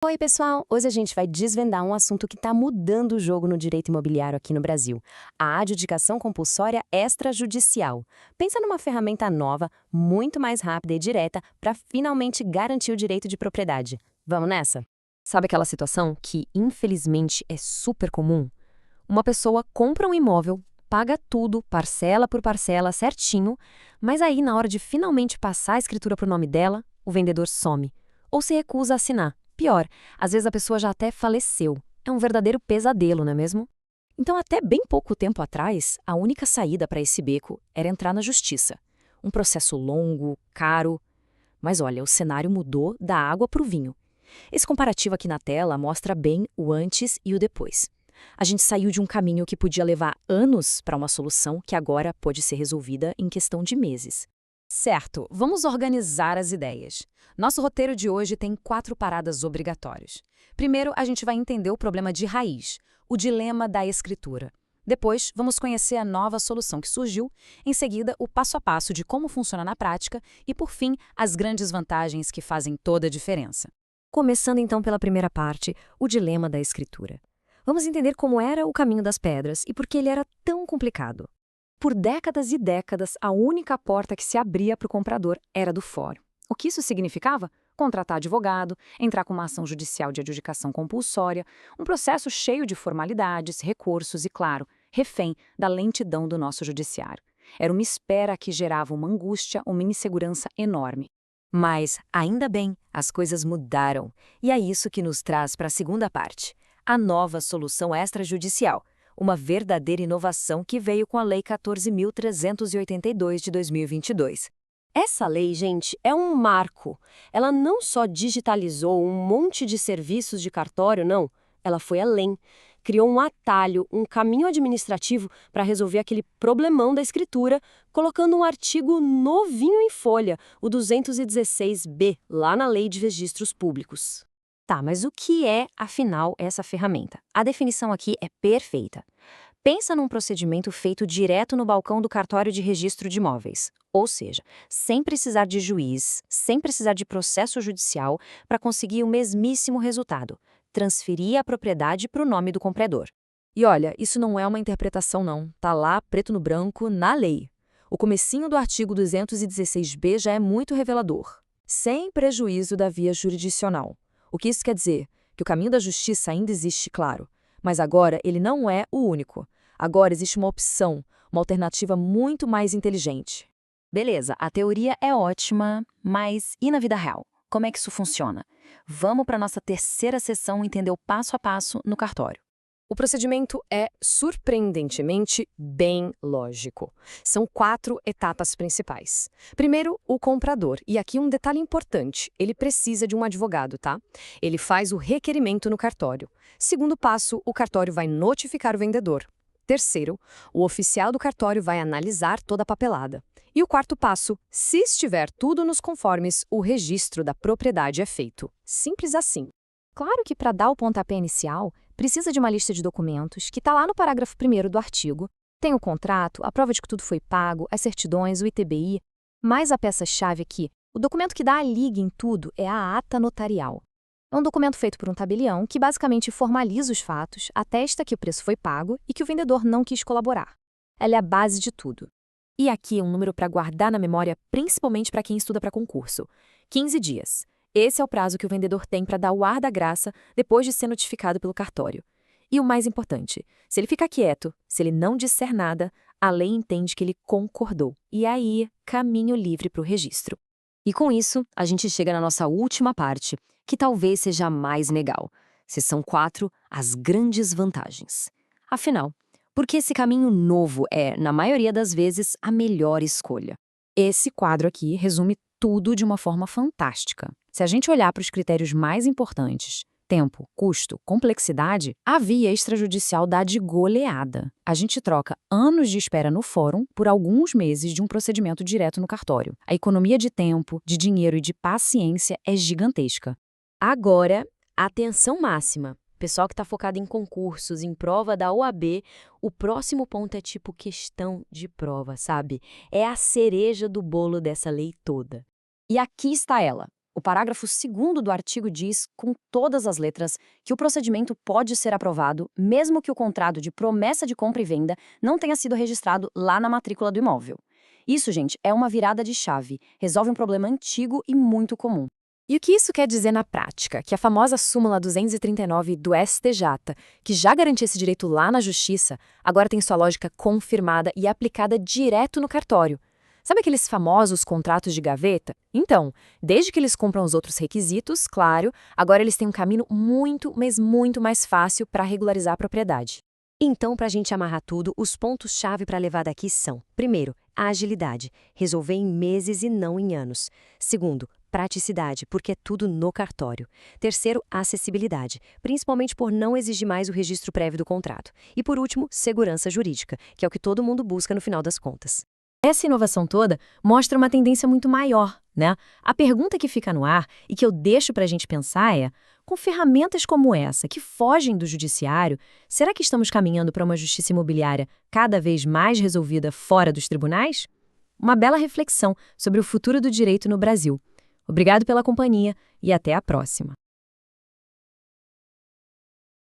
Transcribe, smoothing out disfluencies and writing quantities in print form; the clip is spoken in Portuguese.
Oi, pessoal! Hoje a gente vai desvendar um assunto que está mudando o jogo no direito imobiliário aqui no Brasil: a adjudicação compulsória extrajudicial. Pensa numa ferramenta nova, muito mais rápida e direta para finalmente garantir o direito de propriedade. Vamos nessa? Sabe aquela situação que, infelizmente, é super comum? Uma pessoa compra um imóvel, paga tudo, parcela por parcela, certinho, mas aí, na hora de finalmente passar a escritura para o nome dela, o vendedor some. Ou se recusa a assinar. Pior, às vezes a pessoa já até faleceu. É um verdadeiro pesadelo, não é mesmo? Então, até bem pouco tempo atrás, a única saída para esse beco era entrar na justiça. Um processo longo, caro. Mas olha, o cenário mudou da água para o vinho. Esse comparativo aqui na tela mostra bem o antes e o depois. A gente saiu de um caminho que podia levar anos para uma solução que agora pode ser resolvida em questão de meses. Certo, vamos organizar as ideias. Nosso roteiro de hoje tem 4 paradas obrigatórias. Primeiro, a gente vai entender o problema de raiz, o dilema da escritura. Depois, vamos conhecer a nova solução que surgiu. Em seguida, o passo a passo de como funciona na prática. E, por fim, as grandes vantagens que fazem toda a diferença. Começando então pela primeira parte, o dilema da escritura. Vamos entender como era o caminho das pedras e por que ele era tão complicado. Por décadas e décadas, a única porta que se abria para o comprador era do fórum. O que isso significava? Contratar advogado, entrar com uma ação judicial de adjudicação compulsória, um processo cheio de formalidades, recursos e, claro, refém da lentidão do nosso judiciário. Era uma espera que gerava uma angústia, uma insegurança enorme. Mas, ainda bem, as coisas mudaram. E é isso que nos traz para a segunda parte: a nova solução extrajudicial. Uma verdadeira inovação que veio com a Lei 14.382 de 2022. Essa lei, gente, é um marco. Ela não só digitalizou um monte de serviços de cartório, não. Ela foi além. Criou um atalho, um caminho administrativo para resolver aquele problemão da escritura, colocando um artigo novinho em folha, o 216B, lá na Lei de Registros Públicos. Tá, mas o que é, afinal, essa ferramenta? A definição aqui é perfeita. Pensa num procedimento feito direto no balcão do cartório de registro de imóveis, ou seja, sem precisar de juiz, sem precisar de processo judicial para conseguir o mesmíssimo resultado: transferir a propriedade para o nome do comprador. E olha, isso não é uma interpretação não, tá lá preto no branco na lei. O comecinho do artigo 216b já é muito revelador, sem prejuízo da via jurisdicional. O que isso quer dizer? Que o caminho da justiça ainda existe, claro, mas agora ele não é o único. Agora existe uma opção, uma alternativa muito mais inteligente. Beleza, a teoria é ótima, mas e na vida real? Como é que isso funciona? Vamos para a nossa terceira sessão entender o passo a passo no cartório. O procedimento é surpreendentemente bem lógico. São 4 etapas principais. Primeiro, o comprador. E aqui um detalhe importante: ele precisa de um advogado, tá? Ele faz o requerimento no cartório. Segundo passo, o cartório vai notificar o vendedor. Terceiro, o oficial do cartório vai analisar toda a papelada. E o quarto passo: se estiver tudo nos conformes, o registro da propriedade é feito. Simples assim. Claro que para dar o pontapé inicial, precisa de uma lista de documentos que está lá no parágrafo 1º do artigo. Tem o contrato, a prova de que tudo foi pago, as certidões, o ITBI. Mas a peça-chave aqui, o documento que dá a liga em tudo, é a ata notarial. É um documento feito por um tabelião que basicamente formaliza os fatos, atesta que o preço foi pago e que o vendedor não quis colaborar. Ela é a base de tudo. E aqui é um número para guardar na memória, principalmente para quem estuda para concurso: 15 dias. Esse é o prazo que o vendedor tem para dar o ar da graça depois de ser notificado pelo cartório. E o mais importante: se ele ficar quieto, se ele não disser nada, a lei entende que ele concordou. E aí, caminho livre para o registro. E com isso, a gente chega na nossa última parte, que talvez seja a mais legal. Seção 4, as grandes vantagens. Afinal, por que esse caminho novo é, na maioria das vezes, a melhor escolha? Esse quadro aqui resume tudo de uma forma fantástica. Se a gente olhar para os critérios mais importantes, tempo, custo, complexidade, a via extrajudicial dá de goleada. A gente troca anos de espera no fórum por alguns meses de um procedimento direto no cartório. A economia de tempo, de dinheiro e de paciência é gigantesca. Agora, atenção máxima. Pessoal que está focado em concursos, em prova da OAB, o próximo ponto é tipo questão de prova, sabe? É a cereja do bolo dessa lei toda. E aqui está ela. O O parágrafo 2º do artigo diz, com todas as letras, que o procedimento pode ser aprovado mesmo que o contrato de promessa de compra e venda não tenha sido registrado lá na matrícula do imóvel. Isso, gente, é uma virada de chave, resolve um problema antigo e muito comum. E o que isso quer dizer na prática? Que a famosa súmula 239 do STJ, que já garantia esse direito lá na Justiça, agora tem sua lógica confirmada e aplicada direto no cartório. Sabe aqueles famosos contratos de gaveta? Então, desde que eles cumpram os outros requisitos, claro, agora eles têm um caminho muito, mas muito mais fácil para regularizar a propriedade. Então, para a gente amarrar tudo, os pontos-chave para levar daqui são: primeiro, a agilidade, resolver em meses e não em anos. Segundo, praticidade, porque é tudo no cartório. Terceiro, a acessibilidade, principalmente por não exigir mais o registro prévio do contrato. E por último, segurança jurídica, que é o que todo mundo busca no final das contas. Essa inovação toda mostra uma tendência muito maior, né? A pergunta que fica no ar e que eu deixo para a gente pensar é: com ferramentas como essa, que fogem do judiciário, será que estamos caminhando para uma justiça imobiliária cada vez mais resolvida fora dos tribunais? Uma bela reflexão sobre o futuro do direito no Brasil. Obrigado pela companhia e até a próxima.